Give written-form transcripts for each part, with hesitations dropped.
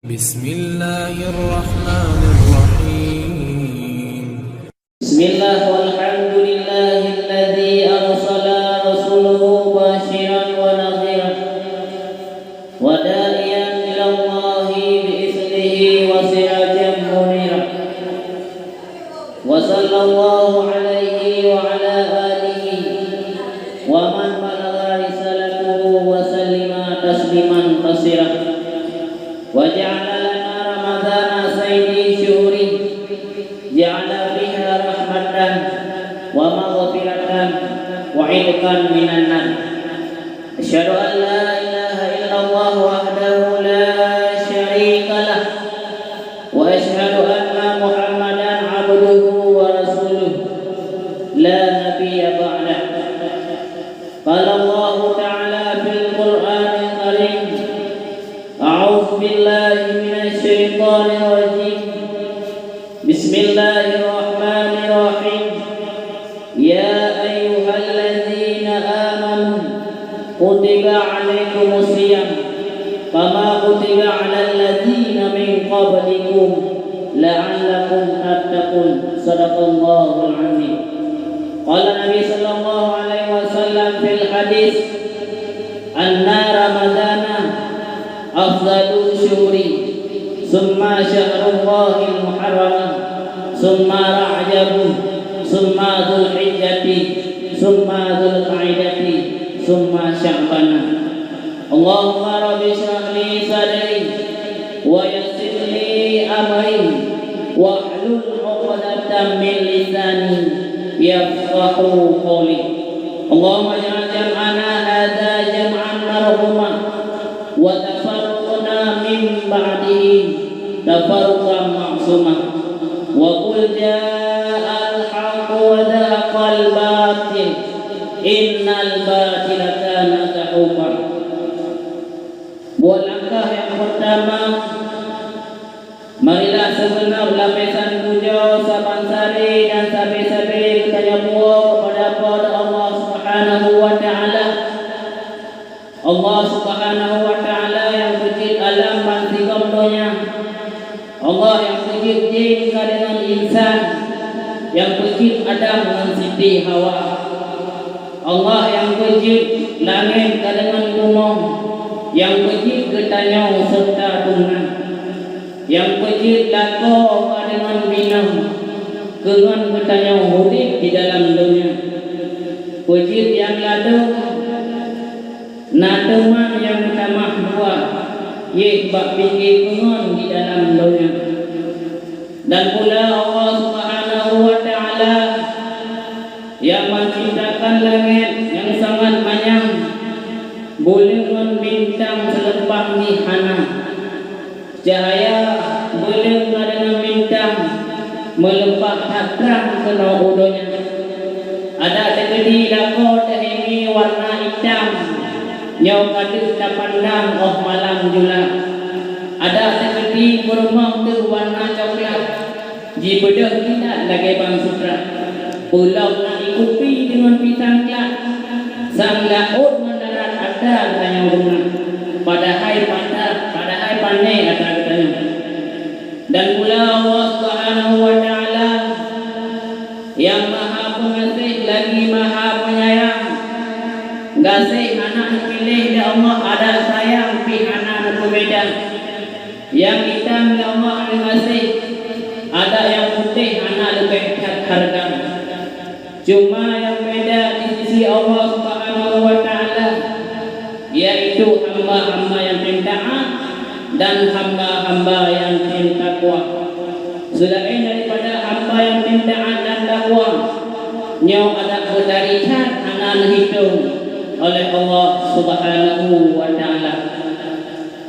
بسم الله الرحمن الرحيم بسم الله والحمد لله الذي أرسل رسوله بشيرا ونذيرا وداعيا إلى الله بإذنه وسراجا منيرا وصلى الله عليه وعلى آله ومن بلغ رسالته وسلم تسليما كثيرا وجعل لنا رمضان سيد شهوره جعل فيها رحمة ومغفرة وعتقا من النار. أشهد أن لا إله إلا الله وحده لا شريك له وأشهد أن محمدا عبده ورسوله لا نبي بعده. قال الله تعالى في القرآن الكريم: أعوذ بالله من الشيطان الرجيم. بسم الله الرحمن الرحيم. يا أيها الذين آمنوا كتب عليكم الصيام كما كتب على الذين من قبلكم لعلكم تتقون. صدق الله العظيم. قال النبي صلى الله عليه وسلم في الحديث: أن رمضان أفضل الشهور ثم شهر الله المحرم ثم رجب ثم ذو الحجة ثم ذو القعدة ثم شعبان. اللهم رب اشرح لي صدري ويسر لي أمري واحلل عقدة من لساني يفقهوا قولي. اللهم اجعل جمعنا هذا جمعا مرحوما وتفرقنا من بعده تفرقا معصوما. وقل جاء الحق وذاق الباطل إن الباطل كان زهوقا. Buat langkah yang pertama, marilah segenap lapisan puja, sabansari dan sabi-sabi kita nyambung kepada Allah Subhanahu wa Ta'ala. Allah Subhanahu wa Ta'ala yang pencipta alam manusia dunia, Allah yang pencipta jin dengan insan, yang pencipta Adam dan Siti Hawa, Allah yang pencipta langit dengan gunung, yang pencipta getanya serta bunga, yang pencipta lako dengan binang, dengan getanya hidup di dalam dunia, pencipta yang ladu na teman yang tamah dua ye bak pinggir pengon di dalam dunia. Dan pula Allah Subhanahu wa Ta'ala yang menciptakan langit yang sangat banyak, bulan bintang selepang di hana, cahaya bulan dengan bintang melempak terang ke udonya. Ada tegedi lako tehimi warna hitam nyau kadu tapandang oh malam jula. Ada tegedi berumah tu warna coklat ji bedah tidak lagi bang sutra. Pulau nak ikupi dengan pisang kelak sang laut mendarat ada tanya rumah padahal pandai ada katanya. Dan pula Allah Subhanahu wa Ta'ala yang maha pengasih lagi maha penyayang, gasih anak pilih ya Allah ada sayang pi anak berbeda, yang hitam ya Allah ada kasih, ada yang putih anak lebih harga. Cuma yang beda di sisi Allah Subhanahu wa Ta'ala yaitu hamba-hamba yang taat dan hamba-hamba yang takwa. Selain daripada hamba yang taat dan takwa, nyau ada berdarikat anak hidup oleh Allah Subhanahu wa Ta'ala.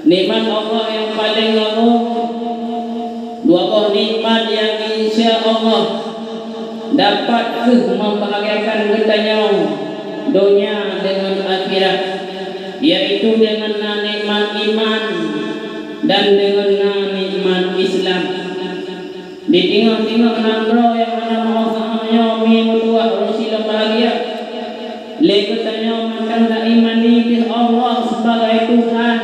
Nikmat Allah yang paling agung, dua buah nikmat yang insya Allah dapat membahagiakan kita dunia dengan akhirat, yaitu dengan nikmat iman dan dengan nikmat Islam. Ditinggal-tinggal nandro yang mana maksudnya minggu Rasulullah bahagia. Lekatanya makan tak imani Allah sebagai Tuhan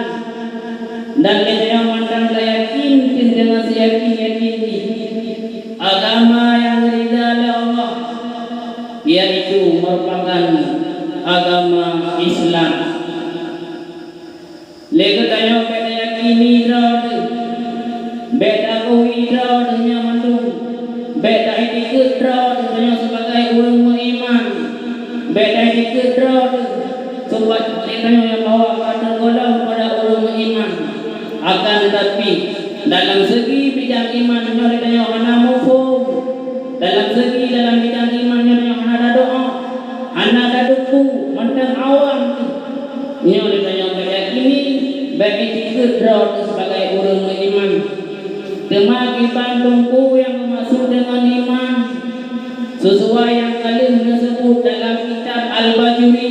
dan kita yang makan saya seyakin-yakin agama yang ridha oleh Allah, yaitu merupakan agama Islam. Lega tanya beda yakini dah, beda kui dah dunia mandung, beda ikut dah dunia sebagai orang beriman, beda ikut dah sebab mereka yang bawa pada golong pada orang beriman. Akan tetapi dalam segi bidang iman mereka yang hana mufum, dalam segi dalam bidang iman mereka yang hana doa, hana daduku, mandang awam ni mereka yang meyakini bagi tiga drone sebagai orang beriman. Temaki bandungku yang masuk dengan iman sesuai yang kalian disebut dalam kitab Al-Bajuri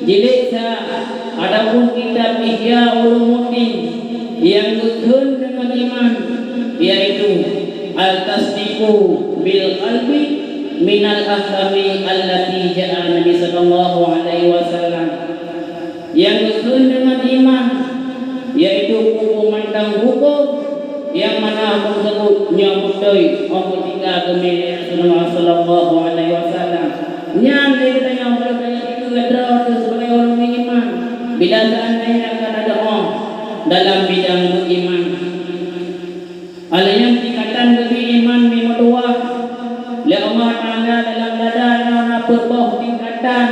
jilid 1, adapun kitab Ihya Ulumuddin yang kekun dengan iman, yaitu al-tasdiqu bil qalbi minal ahkami allati ja'a Nabi sallallahu alaihi wasallam. Yang kekun dengan iman, yaitu hukum mandang hukum yang mana tersebut nyamutoi ketika kemiri Rasulullah sallallahu alaihi wasallam. Nyam dia kata yang berkata itu adalah sebagai orang beriman. Bila seandainya akan ada orang dalam bidang beriman, alanya tingkatan beriman lima dua. Le Allah Taala dalam dada ada berbah tingkatan.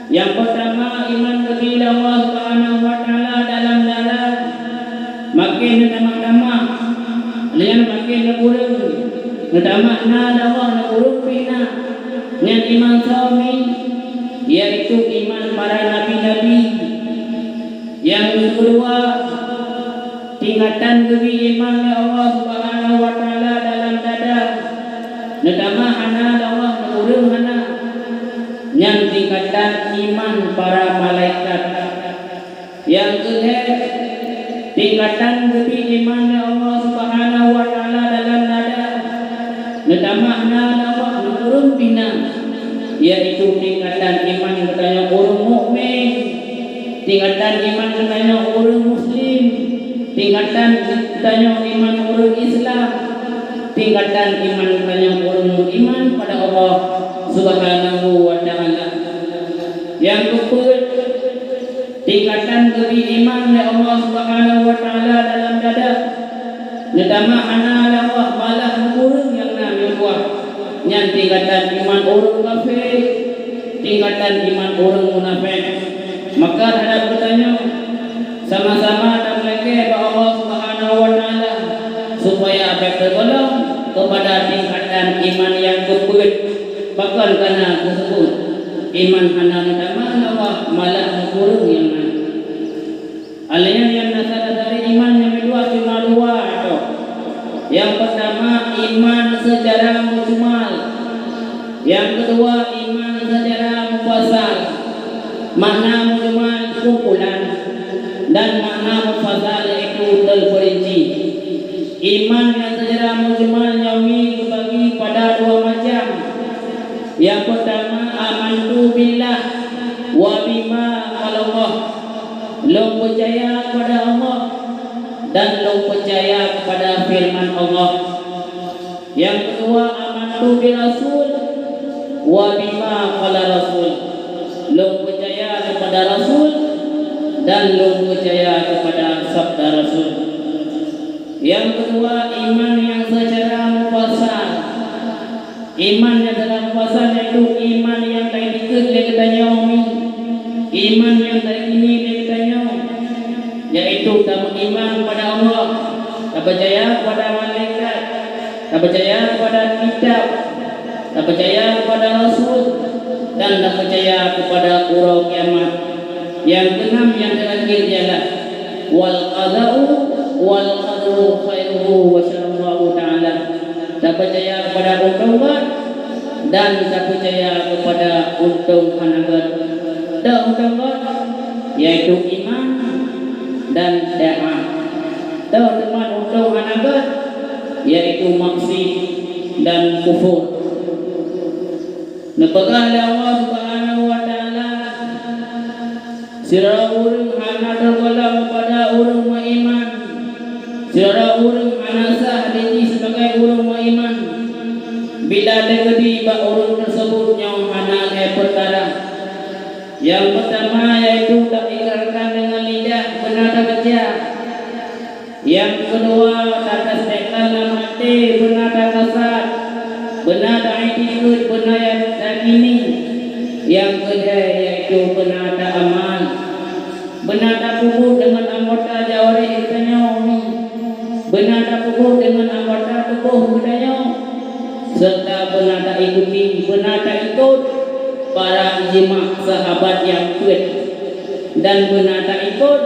Yang pertama iman kepada Allah Subhanahu wa taala dalam dada. Makin tambah-tambah, alanya makin kurang. Tambah na Allah na kurang pina. Yang iman suami, yaitu iman para nabi-nabi. Yang kedua, tingkatan diri iman Allah Subhanahu wa taala dalam dada. Nadama hana Allah urung hana. Yang tingkatan iman para malaikat. Yang ketiga, tingkatan diri iman Allah Subhanahu wa taala dalam dada. Nadama hana Allah urung bina, yaitu tingkatan iman kepada orang mukmin. Tingkatan iman katanya orang Muslim, tingkatan katanya iman orang Islam, tingkatan iman katanya orang beriman pada Allah Subhanahu wa taala. Yang kedua, tingkatan beriman kepada Allah Subhanahu wa taala dalam dada. Nadama ana Allah malah kurang yang namanya buah. Yang tingkatan iman orang kafir, tingkatan iman orang munafik. Maka ada bertanya sama-sama dan mereka kepada Allah Subhanahu wa taala supaya apa tergolong kepada tingkatan iman yang kebut. Bahkan karena tersebut iman hana nadama Allah malah kurang yang mana. Alanya yang nasab dari iman yang kedua cuma dua itu. Yang pertama iman secara mujmal. Yang kedua iman secara mufassal. Makna mujmal kumpulan dan makna mufassal itu terperinci. Iman yang secara mujmal nyami dibagi pada dua macam. Yang pertama amantu billah wa bima Allah. Lo percaya kepada Allah dan lo percaya kepada firman Allah. Yang kedua amantu bil rasul wa bima qala rasul. Lo percaya kepada Rasul dan lo percaya kepada sabda Rasul. Yang kedua iman yang secara mufassal. Iman yang secara mufassal yaitu iman yang tak dikit katanya umi. Iman yang tak ini katanya, yaitu tak beriman kepada Allah, tak percaya kepada malaikat, tak percaya kepada kitab, tak percaya kepada Rasul, dan tak percaya kepada urau kiamat. Yang keenam yang terakhir ialah wal qada'u wal qadru khairuhu wa syarruhu ta'ala. Tak percaya kepada untung dan tak percaya kepada untung hanagat. Tak untung yaitu iman dan doa. Tak teman untung hanagat yaitu maksiat dan kufur. Nepegahlah Allah Subhanahu wa taala sira urang hana tergolong pada urang beriman Saudara urang anasa diri sebagai urang beriman. Bila terjadi bak urang tersebut yang anak perkara. Yang pertama yaitu tak ikrarkan dengan lidah benar tak baca. Yang kedua tak tasdikkan dalam hati benar tak kasar. Benar tak ikut benar tak ini. Yang ketiga yaitu benar tak amal. Benar tak kubur dengan anggota jawari kitanya ini. Benar tak kubur dengan anggota tubuh kitanya. Serta benar tak ikuti, benar tak ikut para ijma sahabat yang kuat. Dan benar tak ikut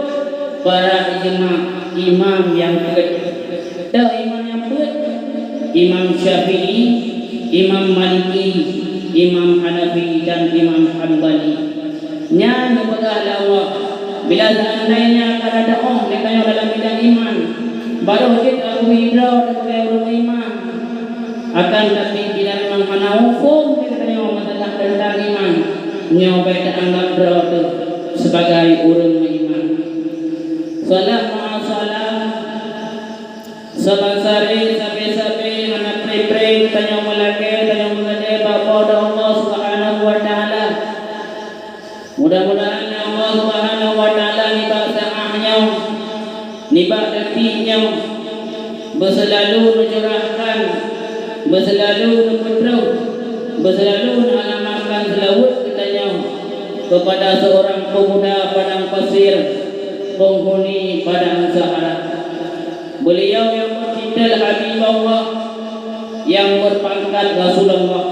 para ijma imam yang kuat. Tak imam yang kuat, Imam Syafi'i, Imam Maliki, Imam Hanafi dan Imam Hanbali. Nya nubagala Allah. Bila seandainya akan ada orang ditanya dalam bidang iman, baru kita berhijrah sebagai orang iman. Akan tapi tidak memang mana hukum kita tanya masalah tentang iman, nyoba tak anggap berapa sebagai orang iman. Salam ma'asalam sabansari sabi-sabi anak pre-pre tanya melake tanya melake bapa dan Allah Subhanahu wa taala. Mudah-mudahan Allah Subhanahu wa taala nibak sa'ahnya, nibak datinya berselalu mencurahkan, berselalu mempetrau, berselalu mengamalkan selawat kitanya kepada seorang pemuda padang pasir, penghuni padang Sahara. Beliau yang bertitel Habib Allah, yang berpangkat Rasulullah,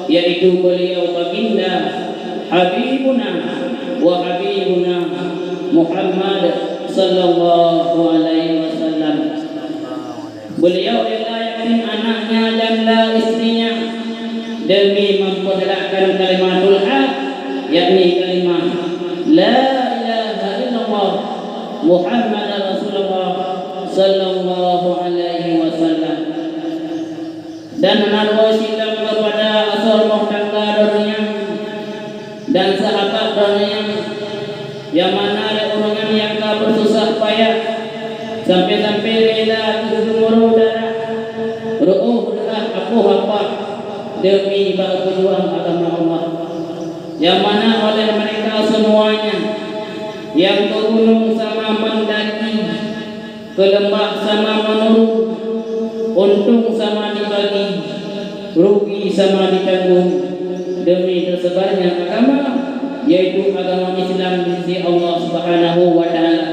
yaitu beliau baginda Habibuna wa Habibuna Muhammad sallallahu alaihi wasallam. Beliau adalah yatim anaknya dan istrinya demi mempertegakkan kalimatul haq, yakni kalimah la ilaha illallah Muhammad Rasulullah sallallahu alaihi wasallam. Dan menaruh silam kepada asal muhtangga dunia dan sahabat dunia, yang mana ada orang yang tak bersusah payah sampai-sampai rela berumur darah ruh darah apa demi berjuang agama Allah, yang mana oleh mereka semuanya yang ke gunung sama mendaki, ke lembah sama menurun, untung sama dibagi, rugi sama ditanggung demi tersebarnya agama, yaitu agama Islam di sisi Allah Subhanahu wa taala.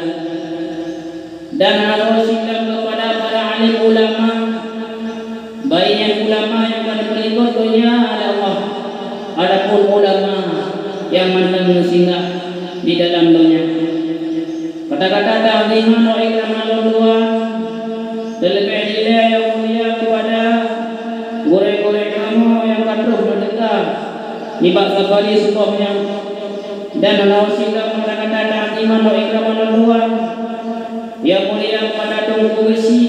Dan harus Islam kepada para alim ulama, baik ulama yang pada berikut dunia ada Allah, adapun ulama yang mantan singgah di dalam dunia. Kata-kata ta'ziman wa ikraman Tuhan terlebih dilihat yang mulia kepada guru-guru kamu yang katuh mendekat nibak sabari sebabnya, dan Allah Sikap kata-kata ta'ziman wa ikraman Tuhan yang mulia kepada Tungku Besi,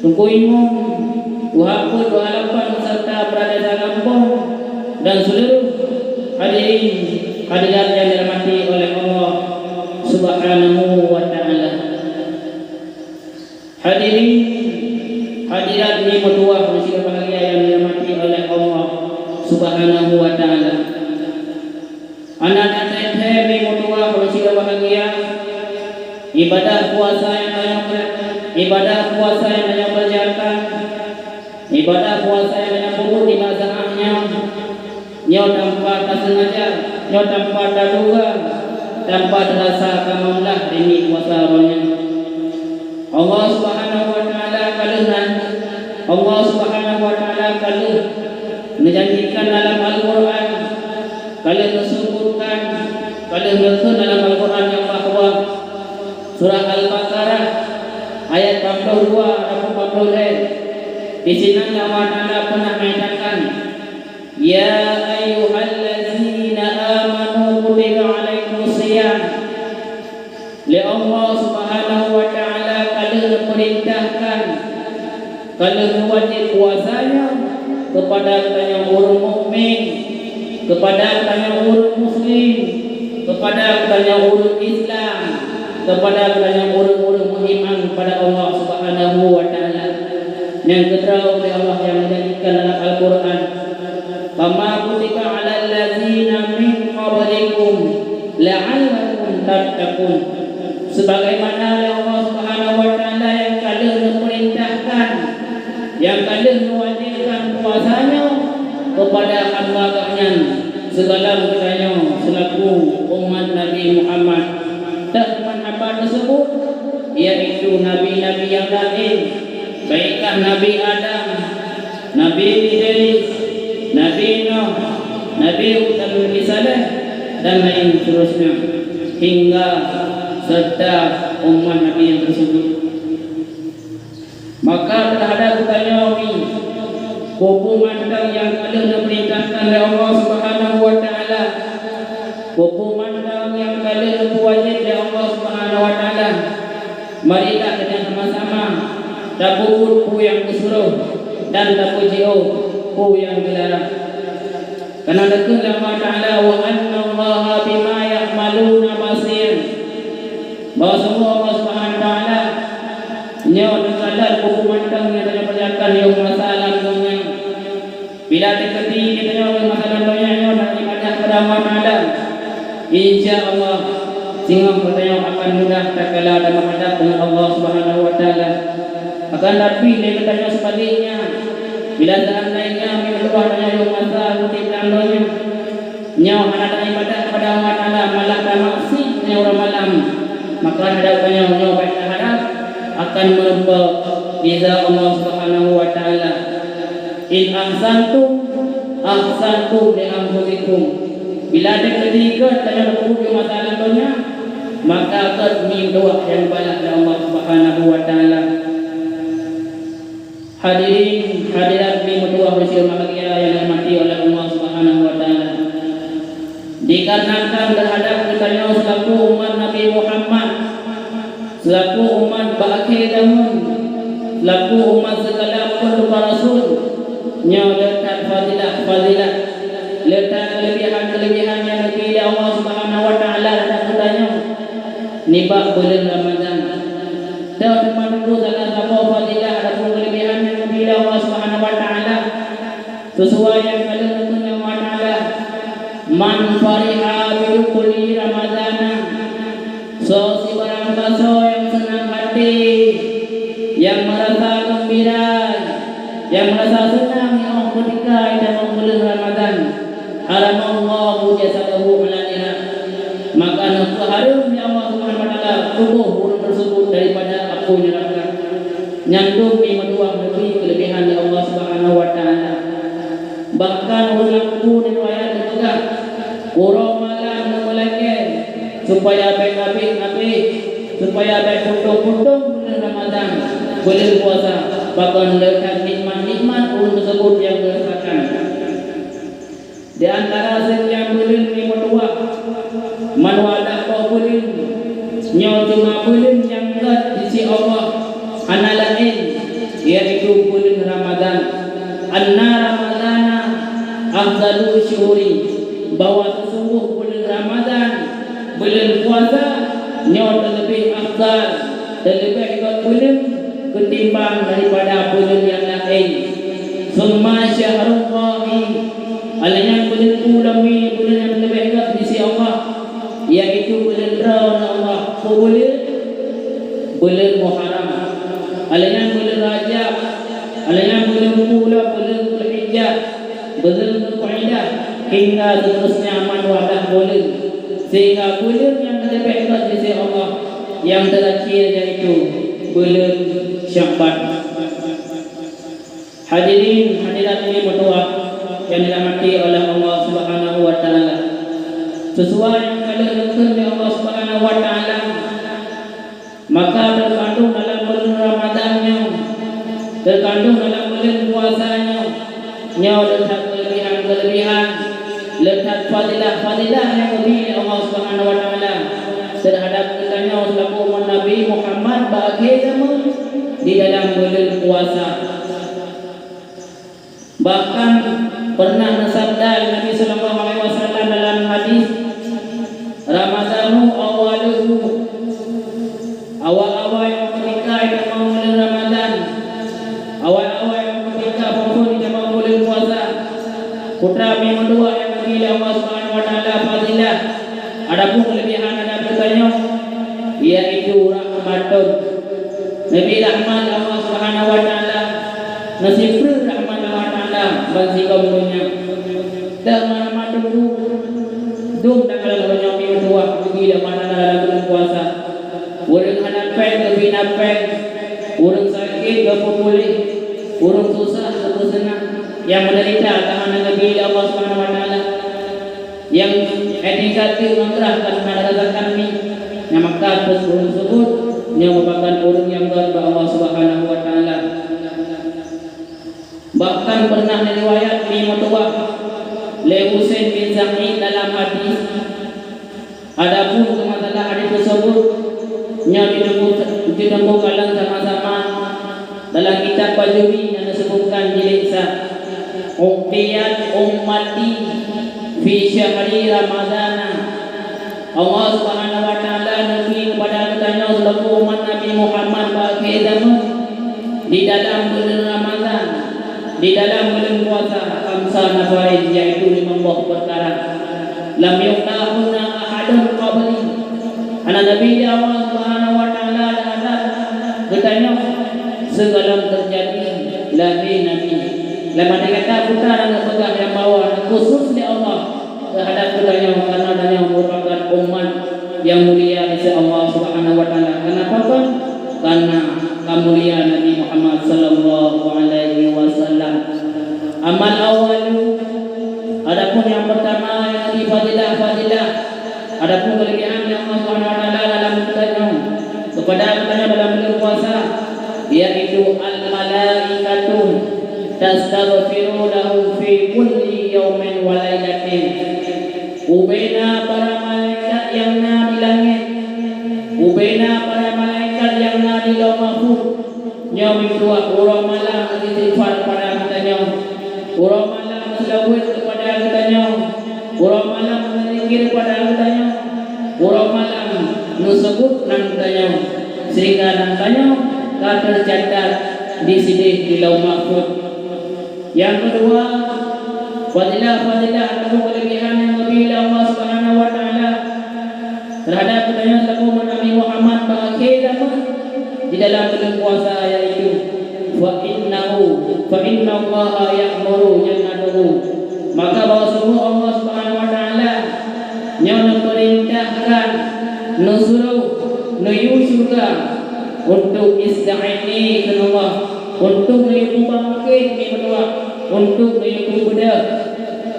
Tungku Imam, Tuhaku, Dua Halapan serta Pradana Kampung dan seluruh hadirin hadirat yang dirahmati oleh Allah Subhanahu wa taala. Hadirin hadirat ini berdua bersih bahagia yang dirahmati oleh Allah Subhanahu wa taala. Anak-anak saya ini berdua bersih bahagia. Ibadah puasa yang banyak berjalan, ibadah puasa yang banyak buruk di masalahnya, nyaw tanpa tersengaja, nyaw tanpa terduga, tanpa terasa kamulah demi puasa rohnya. Allah Subhanahu wa taala kalunan, Allah Subhanahu wa taala kaluh menjanjikan dalam Al-Quran, kaluh disebutkan, kaluh disebut dalam Al-Quran yang bahwa surah Al-Baqarah ayat 42 dan 43, di sini Allah Taala pernah mengatakan, ya ayyuhallazina amanu kutiba alaikumusiyam. Li Allah Subhanahu wa taala kalau memerintahkan, kalau wajib puasanya kepada yang orang mukmin, kepada yang orang muslim, kepada yang orang Islam, kepada yang orang-orang beriman kepada Allah Subhanahu yang diterang oleh Allah yang menjanjikan dalam Al-Quran, "Kama kutiba 'alal ladzina min qablikum la'allakum tattaqun." Sebagaimana Allah Subhanahu wa taala yang kalian memerintahkan, yang kalian mewajibkan puasanya kepada hamba-Nya segala mudahnya selaku umat Nabi Muhammad. Dan hamba tersebut yaitu nabi-nabi yang lain, baikkah Nabi Adam, Nabi Idris, Nabi Nuh, Nabi Hud dan Nabi Saleh dan lain seterusnya hingga serta umat Nabi yang tersebut. Maka terhadap kami kubu mandang yang kalian diperintahkan oleh Allah Subhanahu wa taala, kubu mandang yang kalian wajib oleh Allah Subhanahu wa taala, marilah kita sama-sama dapur ku yang disuruh dan dapur ku yang dilarang. Karena dikatakan Allah Taala, wa anna Allah bima ya'maluna basir. Bahwa semua Allah Subhanahu wa taala nyawa dengan kubu mandang yang telah berjalan yang masalah dunia. Bila terjadi di tengah masalah dunia yang ada ibadah kepada Allah Taala, insya-Allah sehingga bertanya akan mudah tak kala dan menghadap dengan Allah Subhanahu wa taala. Akan tapi dia bertanya sebaliknya, bila seandainya berdoa dengan yang masalah di dalamnya nyawa ada ibadah kepada Allah Taala malah tak maksiat orang malam, maka hadapannya nyawa baik harap akan merupa riza Allah Subhanahu wa taala. In ahsantum ahsantum li anfusikum. Bila ada ketiga tanya hukum masalah dunia, maka qadmi doa yang baik dari Allah Subhanahu wa taala. Hadirin hadirat di berdoa bersama bahagia yang dirahmati oleh Allah Subhanahu wa taala. Dikarenakan terhadap kita selaku umat Nabi Muhammad, selaku umat berakhir zaman, selaku umat segala para rasul, nya letak fadilah, letak kelebihan yang dipilih Allah Subhanahu wa taala dan katanya nibak bulan Ramadan. Dan teman-teman salah satu fadilah ataupun kelebihan yang dipilih Allah Subhanahu wa taala sesuai yang kalian tentunya Allah taala, man fariha bi kulli ramadana. So si barang baso yang senang hati, yang merasa gembira, yang merasa senang ya Allah ketika dalam bulan Ramadan, haramallahu jasadahu ala nira, maka nak harum ya Allah Subhanahu wa taala tubuh orang tersebut daripada api neraka. Nyandung di dua lebih kelebihan dari Allah Subhanahu wa taala. Bahkan ulang pun riwayat juga kurang malam memulaikan supaya baik-baik, supaya baik putung-putung bulan Ramadan, bulan puasa, bahkan lekat nikmat-nikmat bulan tersebut yang dirasakan. Di antara sekian bulan ini berdua, manwadah kau bulan, nyawa cuma bulan yang dekat di sisi Allah, anak lain, yaitu bulan Ramadan. Anna Ramadana afdalu syuhuri, bahwa sesungguh bulan Ramadan, bulan puasa nyawa terlebih afdal, terlebih hebat bulan ketimbang daripada bulan yang lain. Summa syahrullahi, alanya bulan ulami, bulan yang lebih hebat di sisi Allah, yaitu bulan Allah, bulan Muharram, alanya bulan Rajab, alanya bulan Pula, bulan Dzulhijjah, bulan Dzulqa'dah, hingga seterusnya man wadah bulan, sehingga bulan yang lebih hebat di sisi Allah yang terakhir yaitu bulan Sya'ban. Hadirin hadirat ini berdoa yang dirahmati oleh Allah Subhanahu wa taala. Sesuai yang kalian lakukan oleh Allah Subhanahu wa taala, maka terkandung dalam bulan Ramadannya, terkandung dalam bulan puasanya, nyawa letak kelebihan, letak fadilah yang diberi Allah Subhanahu wa taala terhadap kita selaku umat Nabi Muhammad bagi zaman di dalam bulan puasa. Bahkan pernah bersabda Nabi sallallahu alaihi wasallam dalam hadis, Ramadanu awaluhu, awal-awal yang ketika itu bulan Ramadan, awal Nabi rahmat Allah Subhanahu wa taala nasibru rahmat Allah taala bagi kaum dunia dan rahmat dulu dum dan kalau banyak yang tua pergi dah mana dalam bulan puasa orang hanapan ke binapan orang sakit ke pulih orang susah ke senang yang menderita karena Nabi Allah Subhanahu wa taala yang edikasi mengerahkan pada kami yang maka tersebut yang merupakan orang yang berdoa Allah Subhanahu wa taala. Bahkan pernah diriwayat di Mutuwah oleh Husain bin Zaki dalam hadis adapun masalah hadis tersebut yang ditemukan sama-sama dalam kitab Bajuri yang disebutkan jilid 1 Uqtiyat ummati fi syahri Ramadhan. Allah Subhanahu wa taala nabi kepada katanya selaku umat Nabi Muhammad bagi zaman di dalam bulan Ramadan, di dalam bulan puasa khamsa nafarid yaitu 5 perkara lam yuqtahuna ahadun qabli. Anak Nabi Allah Subhanahu wa taala ada katanya segala terjadi lagi nabi lama kata putra dan pegang yang bawa khusus di Allah terhadap katanya karena adanya merupakan umat yang mulia di sisi Allah Subhanahu wa taala. Kenapa kan? Karena kemuliaan Nabi Muhammad sallallahu alaihi wasallam. Amal awal adapun yang pertama yang fadilah adapun kelebihan yang Allah Subhanahu wa taala dalam katanya kepada katanya dalam bulan puasa yaitu al malaikatu tastaghfiru lahu fi kulli yawmin wa lailatin. Ubena para malaikat yang ada di langit, ubena para malaikat yang ada di lauh mahfuz, yang berdua orang malam istighfar pada katanya, orang malam selawat kepada katanya, orang malam berzikir pada katanya, orang malam disebut katanya, sehingga katanya tercatat di sini di lauh mahfuz. Yang kedua, fadilah atau kelebihan yang lebih Allah Subhanahu wa taala terhadap katanya selaku Nabi Muhammad bagi zaman di dalam bulan puasa yaitu fa inna Allah ya'muru jannatuhu, maka bahwa semua Allah Subhanahu wa taala yang memerintahkan nusuruh nuyu surga untuk ista'ini dengan Allah, untuk nuyu bangkit di berdua, untuk nuyu kuda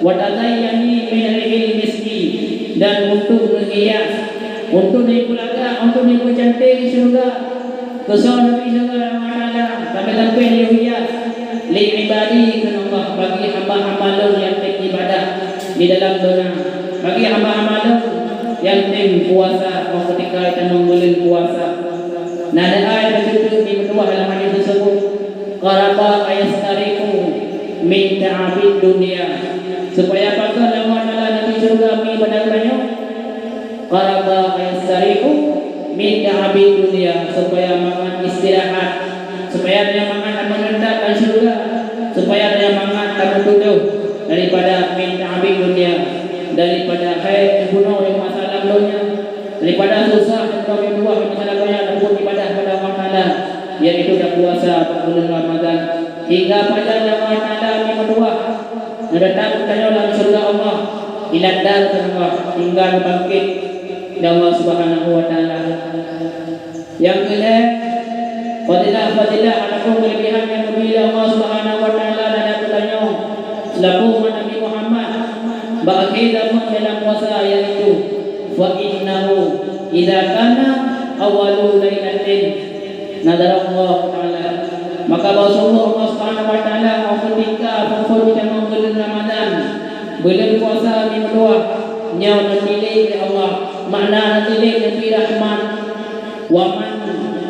wadadaiyani minal miski, dan untuk menghias, untuk nuyu pulaga, untuk nuyu cantik di surga kesal Nabi surga mana sampai nuyu hias li ibadi dengan Allah bagi hamba-hamba Allah yang beribadah di dalam dunia, bagi hamba-hamba Allah yang tim puasa ketika kita membulan puasa. Nah, ada ayat begitu di kedua dalam hadis tersebut qaraba ayastariku min ta'abid dunia, supaya apakah nama Nabi surga mi benar-benarnya qaraba ayastariku min ta'abid dunia, supaya makan istirahat, supaya dia makan mengendapkan surga, supaya dia makan tak duduk daripada min ta'abid dunia, daripada hai bunuh yang masalah dunia, daripada susah yang dua masalah dunia ataupun ibadah pada Allah Taala, yaitu dah puasa bulan Ramadan hingga pada nama Taala yang kedua mendatang bertanya dalam surga Allah iladar Allah hingga bangkit Allah Subhanahu wa taala. Yang kedua fadilah ataupun kelebihan yang berbeda Allah Subhanahu wa taala dan bertanya selaku Nabi Muhammad bagi zaman dalam puasa yaitu wa innahu idza kana awwalu lailatin nadara Allah taala, maka bahwa Allah Subhanahu wa taala ketika dalam bulan Ramadan bulan puasa di kedua nya nanti Allah makna nanti Nabi rahmat wa man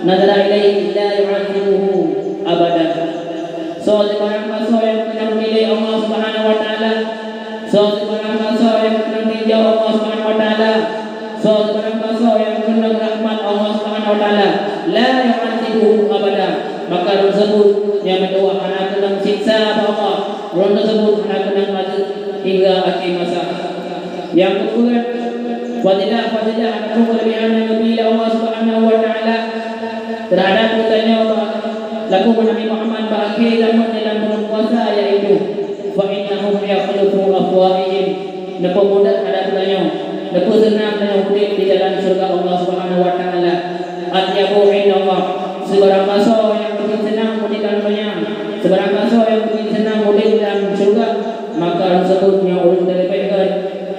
nadara ilaihi la yu'adzibuhu abada. So sebarang masa yang kena pilih Allah Subhanahu wa taala, so sebarang masa yang kena dijauh Allah Subhanahu wa taala, so sebarang masa yang kena rahmat Allah Subhanahu wa taala, la yu'adzibuhu abada, maka tersebut yang kedua anak kena siksa Allah, orang tersebut anak kena mati hingga akhir masa. Yang kedua fadilah atau kelebihan yang lebih Allah Subhanahu wa taala terhadap bertanya lagu Nabi Muhammad bagi zaman dalam bulan puasa yaitu fa innahum yakhluqu afwahihim napa mudah ada bertanya napa senang dan mudah di dalam surga Allah Subhanahu wa taala atyabu indallah sebarang kaso yang begitu senang mudah dalamnya sebarang kaso yang begitu senang mudah dalam surga maka tersebutnya ulun dari baik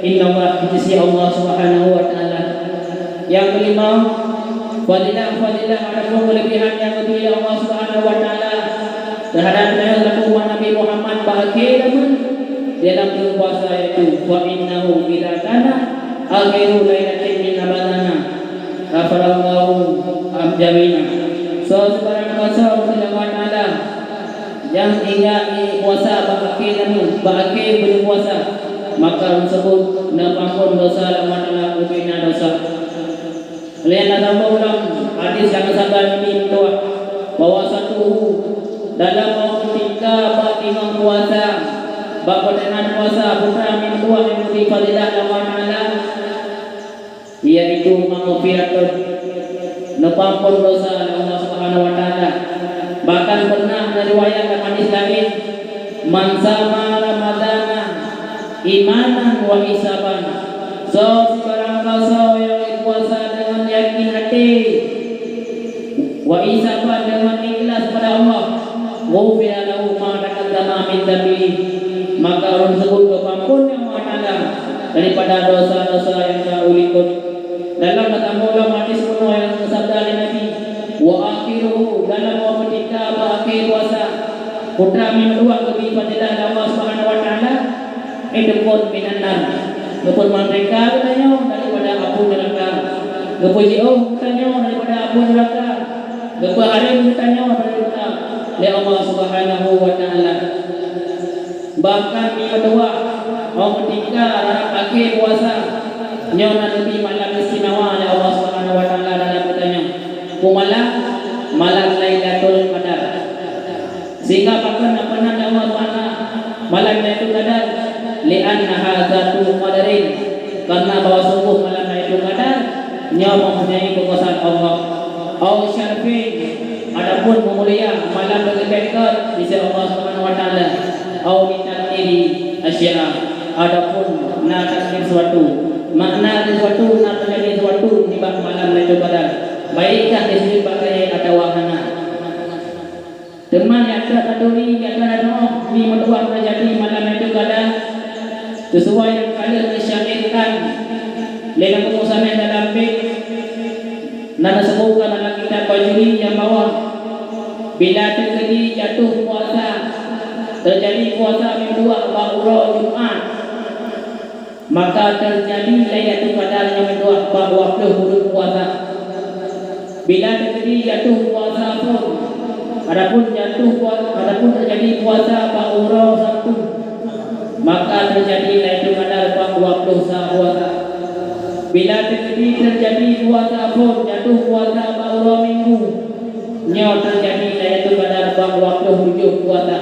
indallah di sisi Allah Subhanahu wa taala. Yang kelima, fadilah ada kelebihan yang dimiliki Allah Subhanahu wa taala terhadap Nabi Muhammad bahagia dalam puasa yaitu wa innahu idza kana akhiru lailatin min ramadana ghafarallahu amjamina. So sebarang kuasa Allah taala yang ingat puasa bahagia berpuasa maka tersebut nampun dosa lama lebihnya dosa. Lihat dalam hadis yang sabda Nabi itu bahwa satu dalam ketika batingan puasa dengan puasa putra min dua yang lebih fadilah Allah Taala yaitu maghfiratun nampun dosa Allah Subhanahu wa taala. Bahkan pernah diriwayatkan hadis lain man sama ramadana imanan wa hisaban. So sekarang kau yang puasa dengan yakin hati wa hisaban dengan ikhlas pada Allah ghufira lahu ma taqaddama min dhanbihi maka orang tersebut keampunan Allah Taala daripada dosa-dosa yang dahulu ikut. Dalam kata hadis kuno yang sabda Nabi wa akhiruhu dalam ketika akhir puasa putra min dua lebih fadilah Allah Subhanahu wa taala idkhul minan nar. Gepun mereka katanya daripada api neraka. Gepuji katanya daripada api neraka. Gepaharim katanya daripada oleh Allah Subhanahu wa taala. Bahkan yang kedua, ketika akhir puasa nyonya lebih malam istimewa oleh Allah Subhanahu wa taala dalam bertanya. Malam Lailatul Qadar. Sehingga bahkan pernah Allah Taala malam Lailatul Qadar li'anna hadzatu qadarin karena bahwa sungguh malam Lailatul Qadar nyawa mempunyai kekuasaan Allah. Au syarfi adapun memulia malam Lailatul Qadar di sisi Allah Subhanahu wa taala. Au bitakdiri asya adapun nak takdir suatu makna sesuatu nak terjadi sesuatu di malam Lailatul Qadar baikkah disebut sebagai kata wahana. Teman yang terduri yang terdoa di mendoa terjadi malam Lailatul Qadar sesuai yang kalian disyairkan dengan kemusahan dalam bait dan disebutkan dalam kitab Bajuri yang bawah bila terjadi jatuh puasa terjadi puasa minggu Asyura Jumat maka terjadi Lailatul Qadar yang kedua bahwa waktu puasa. Bila terjadi jatuh puasa pun adapun terjadi puasa Asyura Sabtu maka terjadi Lailatul Qadar waktu puasa. Bila terjadi puasa pun jatuh puasa Asyura Minggu nyo terjadi Lailatul Qadar waktu hujung puasa.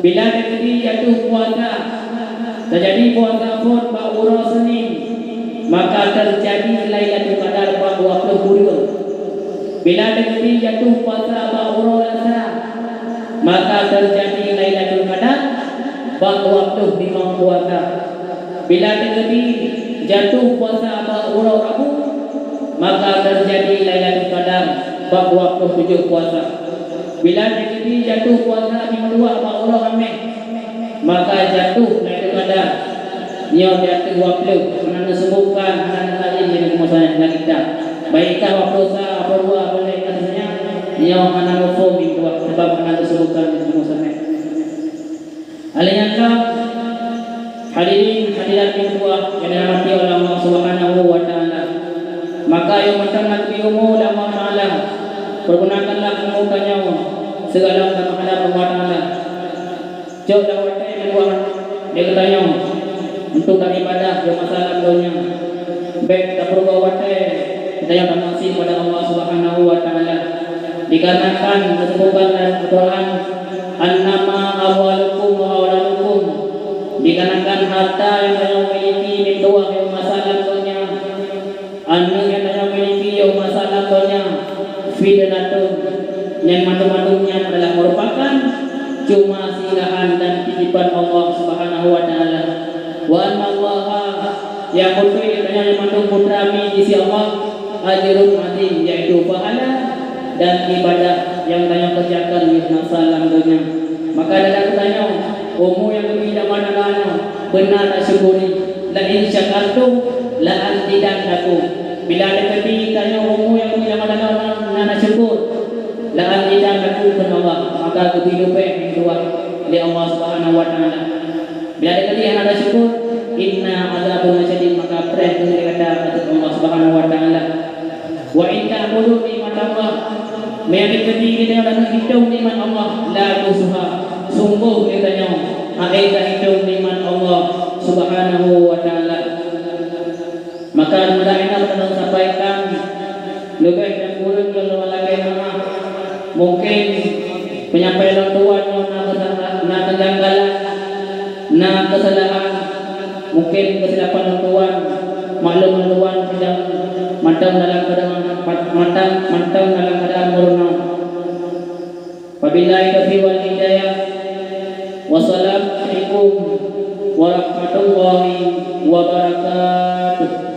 Bila terjadi jatuh puasa terjadi puasa pun Asyura Senin maka terjadi Lailatul Qadar waktu hujung. Bila terjadi jatuh puasa Asyura Selasa maka terjadi Lailatul Qadar waktu limang puasa. Bila terjadi jatuh puasa Asyura Rabu maka terjadi Lailatul Qadar waktu 7 puasa. Bila terjadi jatuh puasa minggu 2 Asyura Khamis maka jatuh Lailatul Qadar nyo jatuh waktu mana disebutkan anak kalian jadi kemusahan kita. Baikkah waktu sa berwa boleh katanya nyo anak mufhum minggu sebab anak disebutkan di kemusahan. Aliyah hadirin hadirat minggu yang dirahmati oleh Allah Subhanahu wa taala. Maka yang mendengar ilmu Allah Taala pergunakanlah ilmunya segala kepada Allah Taala. Jauh daripada kedua dia katanya untuk daripada yang masalah dunia baik tak perlu wate kita yang masih pada Allah Subhanahu wa taala dikarenakan disebutkan dalam Al-Qur'an annama awwalukum wa awladukum dikarenakan harta yang saya miliki min dua yang masalah dunia anu yang saya miliki yang masalah dunia fi yang mandu-mandunya adalah merupakan cuma silahan dan titipan Allah Subhanahu wa taala. Wa anna Allah yang berfirman yang mandu putra mi di sisi Allah ajrun azim, yaitu pahala dan ibadah yang tanya kerjakan di masa dunia. Maka ada tanya, umur yang tidak mana-mana benar dan syukuri, la in syakartum la azidannakum. Bila ada kami tanya umur yang tidak mana-mana syukur, la azidannakum Allah, maka kehidupan yang kedua di Allah Subhanahu wa taala. Bila ada kali yang ada syukur, inna azabun syadid, maka perih kata Allah Subhanahu wa taala. Wa in ta'budu ni'mat Allah, mereka kita dalam hidup nikmat Allah la tusuha, sungguh katanya aida hidup nikmat Allah Subhanahu wa taala. Maka mulailah kita sampaikan lebih dan kurang kalau lagi mungkin penyampaian Tuhan na kegagalan, na kesalahan, mungkin kesilapan Tuhan, maklum Tuhan tidak mantap dalam keadaan murna. Wabillahi taufiq wal hidayah. Wassalamualaikum warahmatullahi wabarakatuh.